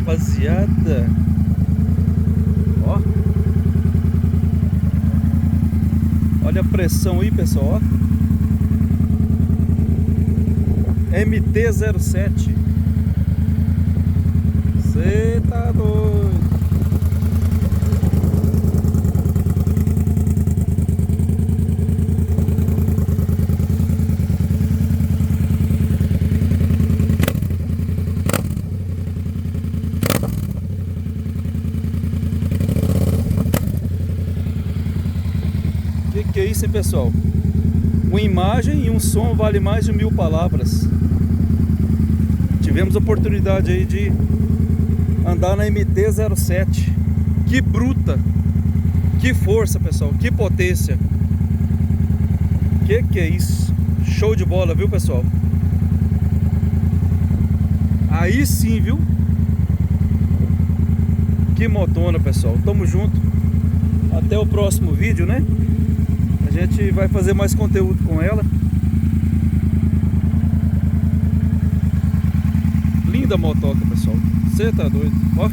rapaziada. Ó. Olha a pressão aí, pessoal, ó. MT-07. Cê tá doido. Que é isso, hein, pessoal? Uma imagem e um som vale mais de 1000 palavras. Tivemos a oportunidade aí de andar na MT-07. Que bruta! Que força, pessoal! Que potência! Que é isso? Show de bola, viu, pessoal? Aí sim, viu? Que motona, pessoal! Tamo junto. Até o próximo vídeo, né? A gente vai fazer mais conteúdo com ela. Linda motoca, pessoal. Você tá doido? Ó.